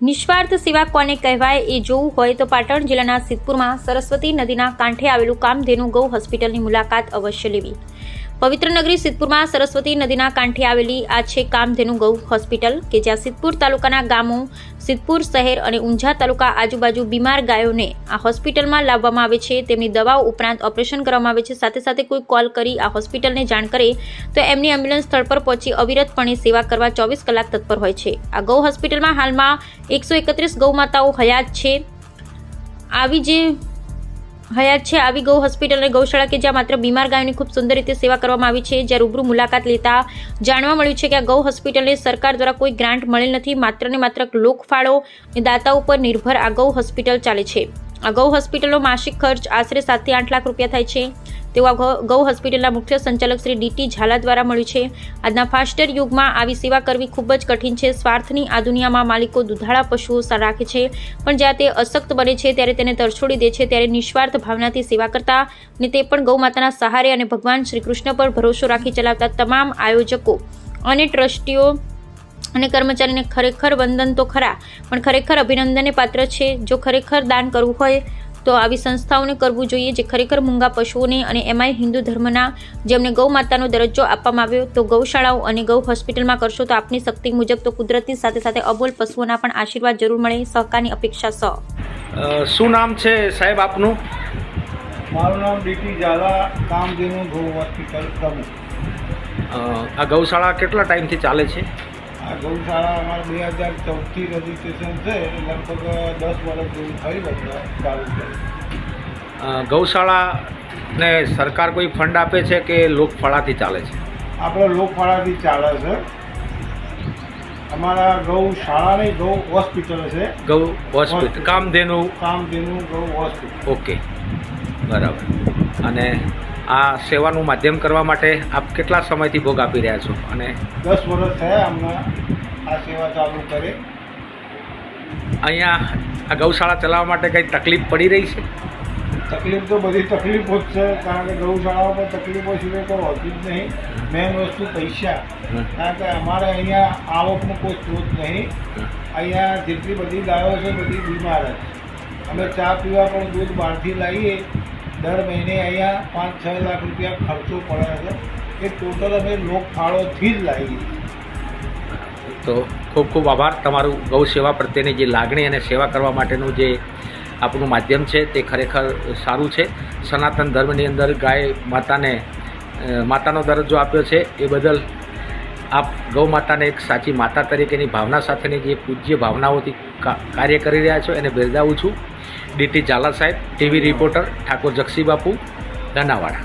નિસ્વાર્થ સેવા કોને કહેવાય એ જોવું હોય તો પાટણ જિલ્લાના સિદ્ધપુરમાં સરસ્વતી નદીના કાંઠે આવેલું કામધેનુ ગૌ હોસ્પિટલની મુલાકાત અવશ્ય લેવી। પવિત્ર નગરી સિદ્ધપુરમાં સરસ્વતી નદીના કાંઠે આવેલી આ છે કામધેનુ ગૌ હોસ્પિટલ કે જ્યાં સિદ્ધપુર તાલુકાના ગામો, સિદ્ધપુર શહેર અને ઊંઝા તાલુકા આજુબાજુ બીમાર ગાયોને આ હોસ્પિટલમાં લાવવામાં આવે છે। તેમની દવાઓ ઉપરાંત ઓપરેશન કરવામાં આવે છે। સાથે સાથે કોઈ કોલ કરી આ હોસ્પિટલને જાણ કરે તો એમની એમ્બ્યુલન્સ સ્થળ પર પહોંચી અવિરતપણે સેવા કરવા 24 કલાક તત્પર હોય છે। આ ગૌ હોસ્પિટલમાં હાલમાં 131 ગૌમાતાઓ હયાત છે। આવી ગૌ હોસ્પિટલ અને ગૌશાળા કે જ્યાં માત્ર બીમાર ગાયોની ખૂબ સુંદર રીતે સેવા કરવામાં આવી છે। જ્યાં રૂબરૂ મુલાકાત લેતા જાણવા મળ્યું છે કે આ ગૌ હોસ્પિટલને સરકાર દ્વારા કોઈ ગ્રાન્ટ મળેલ નથી, માત્ર ને માત્ર લોકફાળો અને દાતાઓ પર નિર્ભર આ ગૌ હોસ્પિટલ ચાલે છે। આ ગૌ હોસ્પિટલનો માસિક ખર્ચ આશરે 7 થી 8 લાખ રૂપિયા થાય છે તેવું આ ગૌ હોસ્પિટલના મુખ્ય સંચાલક શ્રી ડીટી ઝાલા દ્વારા મળ્યું છે। આજના ફાસ્ટર યુગમાં આવી સેવા કરવી ખૂબ જ કઠિન છે। સ્વાર્થની આ દુનિયામાં માલિકો દુધાળા પશુઓ રાખે છે, પણ જ્યારે તે અશક્ત બને છે ત્યારે તેને તરછોડી દે છે। ત્યારે નિસ્વાર્થ ભાવનાથી સેવા કરતા અને તે પણ ગૌ માતાના સહારે અને ભગવાન શ્રી કૃષ્ણ પર ભરોસો રાખી ચલાવતા તમામ આયોજકો અને ટ્રસ્ટીઓ અને કર્મચારીને ખરેખર વંદન તો ખરા, પણ ખરેખર અભિનંદનને પાત્ર છે। જો ખરેખર દાન કરવું હોય તો આવી સંસ્થાઓને કરવું જોઈએ જે ખરેખર મૂંગા પશુઓને અને એમાંય હિન્દુ ધર્મના જેમને ગૌ માતાનો દરજ્જો આપવામાં આવ્યો તો ગૌશાળાઓ અને ગૌ હોસ્પિટલમાં કરશો તો આપની શક્તિ મુજબ તો કુદરતી સાથે સાથે અબોલ પશુઓના પણ આશીર્વાદ જરૂર મળે। સહકારની અપેક્ષા શું નામ છે સાહેબ આપનું? મારું નામ ડીટી ઝાલા, કામધેનુ ગૌ હોસ્પિટલ પ્રમુખ। આ ગૌશાળા કેટલા ટાઈમથી ચાલે છે? આ ગૌશાળા અમારે 2014થી રજીસ્ટ્રેશન છે, લગભગ 10 વર્ષ જેવું થઈ ગયું ચાલુ છે। ગૌશાળાને સરકાર કોઈ ફંડ આપે છે કે લોકફાળાથી ચાલે છે? આપણે લોકફાળાથી ચાલે છે। અમારા ગૌશાળા નહીં, ગૌ હોસ્પિટલ છે। ગૌ હોસ્પિટલ કામધેનુ ગૌ હોસ્પિટલ। ઓકે, બરાબર। અને આ સેવાનું માધ્યમ કરવા માટે આપ કેટલા સમયથી ભોગ આપી રહ્યા છો? અને 10 વર્ષ થયા અમને આ સેવા ચાલુ કરે। અહીંયા આ ગૌશાળા ચલાવવા માટે કંઈ તકલીફ પડી રહી છે? તકલીફ તો બધી તકલીફો જ છે, કારણ કે ગૌશાળાઓ પર તકલીફો સિવાય કોઈ હોતી જ નહીં। મેઇન વસ્તુ પૈસા, કારણ કે અમારે અહીંયા આવકનો કોઈ સ્ત્રોત નહીં। અહીંયા જેટલી બધી ગાયો છે બધી બીમાર જ। અમે ચા પીવા પણ દૂધ બહારથી લાવીએ, દર મહિને અહીંયા 5-6 લાખ રૂપિયા ખર્ચો પડે છે। એ ટોટલ અમે લોકફાળોથી જ લાવીએ। તો ખૂબ ખૂબ આભાર તમારું। ગૌ સેવા પ્રત્યેની જે લાગણી અને સેવા કરવા માટેનું જે આપણું માધ્યમ છે તે ખરેખર સારું છે। સનાતન ધર્મની અંદર ગાય માતાનો દરજ્જો આપ્યો છે, એ બદલ આપ ગૌ માતાને એક સાચી માતા તરીકેની ભાવના સાથેની જે પૂજ્ય ભાવનાઓથી કાર્ય કરી રહ્યા છો એને બિરદાવું છું। ડીટી ઝાલા સાહેબ, ટીવી રિપોર્ટર ઠાકોર જક્ષી બાપુ, ધનાવાડા।